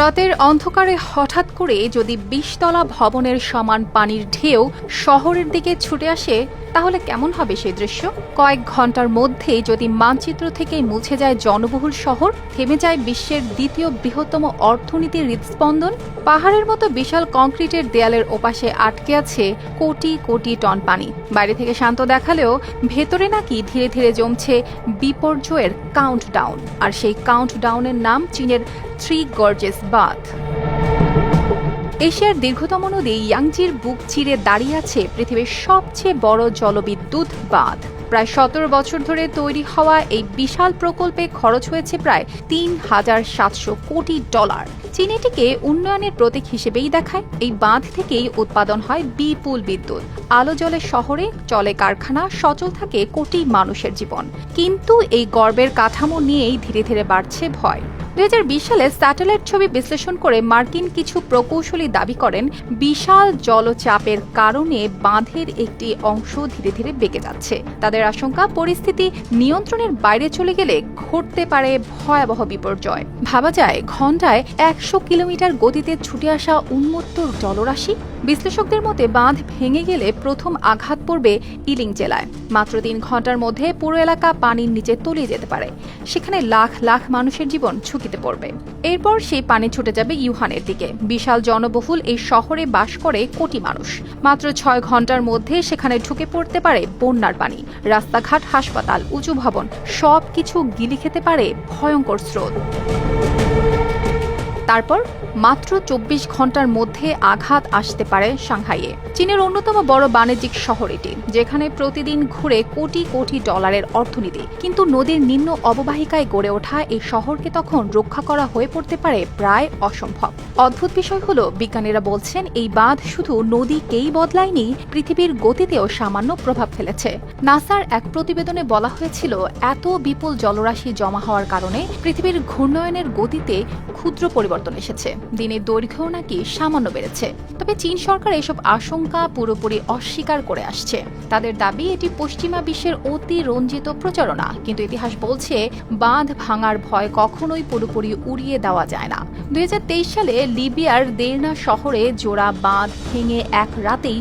রাতের অন্ধকারে হঠাৎ করে যদি ২০ তলা ভবনের সমান পানির ঢেউ শহরের দিকে ছুটে আসে তাহলে কেমন হবে সেই দৃশ্য? কয়েক ঘন্টার মধ্যেই যদি মানচিত্র থেকে মুছে যায় জনবহুল শহর, থেমে যায় বিশ্বের দ্বিতীয় বৃহত্তম অর্থনীতির হৃদস্পন্দন, পাহাড়ের মতো বিশাল কংক্রিটের দেয়ালের ওপাশে আটকে আছে কোটি কোটি টন পানি। বাইরে থেকে শান্ত দেখালেও ভেতরে নাকি ধীরে ধীরে জমছে বিপর্যয়ের কাউন্টডাউন। আর সেই কাউন্টডাউনের নাম চীনের 3 গর্জেস বাঁধ। এশিয়ার দীর্ঘতম নদী ইয়াংজির বুক চিরে দাঁড়িয়ে আছে পৃথিবীর সবচেয়ে বড় জলবিদ্যুৎ বাঁধ। প্রায় ১৭ বছর ধরে তৈরি হওয়া এই বিশাল প্রকল্পে খরচ হয়েছে প্রায় $৩,৭০০ কোটি। চীন এটিকে উন্নয়নের প্রতীক হিসেবেই দেখায়। এই বাঁধ থেকেই উৎপাদন হয় বিপুল বিদ্যুৎ। আলো জ্বলে শহরে, চলে কারখানা, সচল থাকে কোটি মানুষের জীবন। কিন্তু এই গর্বের কাঠামো নিয়েই ধীরে ধীরে বাড়ছে ভয়। ২০২০ সালে স্যাটেলাইট ছবি বিশ্লেষণ করে মার্কিন কিছু প্রকৌশলী দাবি করেন, বিশাল জলচাপের কারণে বাঁধের একটি অংশ ধীরে ধীরে বেঁকে যাচ্ছে। তাদের আশঙ্কা, পরিস্থিতি নিয়ন্ত্রণের বাইরে চলে গেলে ঘটতে পারে ভয়াবহ বিপর্যয়। ভাবা যায় ঘণ্টায় ১০০ কিলোমিটার গতিতে ছুটে আসা উন্মত্ত জলরাশি। বিশ্লেষকদের মতে বাঁধ ভেঙে গেলে প্রথম আঘাত পড়বে ইলিং জেলায়। মাত্র ৩ ঘন্টার মধ্যে পুরো এলাকা পানির নিচে তলিয়ে যেতে পারে। সেখানে লাখ লাখ মানুষের জীবন ঝুঁকিতে পড়বে। এরপর সেই পানি ছুটে যাবে ইউহানের দিকে। বিশাল জনবহুল এই শহরে বাস করে কোটি মানুষ। মাত্র ৬ ঘন্টার মধ্যে সেখানে ঢুকে পড়তে পারে বন্যার পানি। রাস্তাঘাট, হাসপাতাল, উঁচু ভবন সবকিছু গিলে খেতে পারে ভয়ঙ্কর স্রোত। তারপর মাত্র ২৪ ঘন্টার মধ্যে আঘাত আসতে পারে সাংহাইয়ে। চীনের অন্যতম বড় বাণিজ্যিক শহর এটি, যেখানে প্রতিদিন ঘুরে কোটি কোটি ডলারের অর্থনীতি। কিন্তু নদীর নিম্ন অববাহিকায় গড়ে ওঠা এই শহরকে তখন রক্ষা করা হয়ে পড়তে পারে প্রায় অসম্ভব। অদ্ভুত বিষয় হলো, বিজ্ঞানীরা বলছেন এই বাঁধ শুধু নদীকেই বদলায়নি, পৃথিবীর গতিতেও সামান্য প্রভাব ফেলেছে। নাসার এক প্রতিবেদনে বলা হয়েছিল, এত বিপুল জলরাশি জমা হওয়ার কারণে পৃথিবীর ঘূর্ণয়নের গতিতে ক্ষুদ্র পরিবর্তন এসেছে। দিনের দৈর্ঘ্যও নাকি সামান্য বেড়েছে। তবে চীন সরকার এসব আশঙ্কা পুরোপুরি অস্বীকার করে আসছে। তাদের দাবি এটি পশ্চিমা বিশ্বের অতি রঞ্জিত প্রচারণা। কিন্তু ইতিহাস বলছে, বাঁধ ভাঙার ভয় কখনোই পুরোপুরি উড়িয়ে দেওয়া যায় না। ২০২৩ সালে লিবিয়ার দেরনা শহরে জোড়া বাঁধ ভেঙে এক রাতেই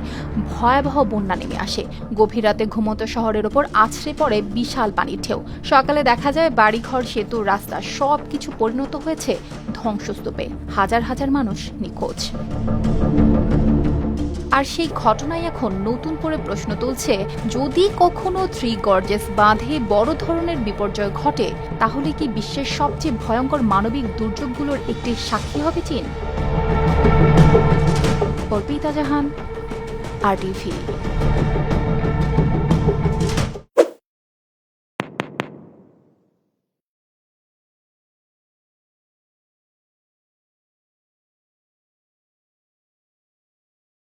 ভয়াবহ বন্যা নেমে আসে। গভীর রাতে ঘুমন্ত শহরের ওপর আছড়ে পড়ে বিশাল পানির ঢেউ। সকালে দেখা যায় বাড়িঘর, সেতু, রাস্তা সবকিছু পরিণত হয়েছে ধ্বংসস্তূপে। হাজার হাজার মানুষ নিখোঁজ। আর সেই ঘটনায় এখন নতুন করে প্রশ্ন তুলছে, যদি কখনো 3 গর্জেস বাঁধে বড় ধরনের বিপর্যয় ঘটে, তাহলে কি বিশ্বের সবচেয়ে ভয়ঙ্কর মানবিক দুর্যোগগুলোর একটি সাক্ষী হবে চীন? অর্পিতা জাহান, RTV।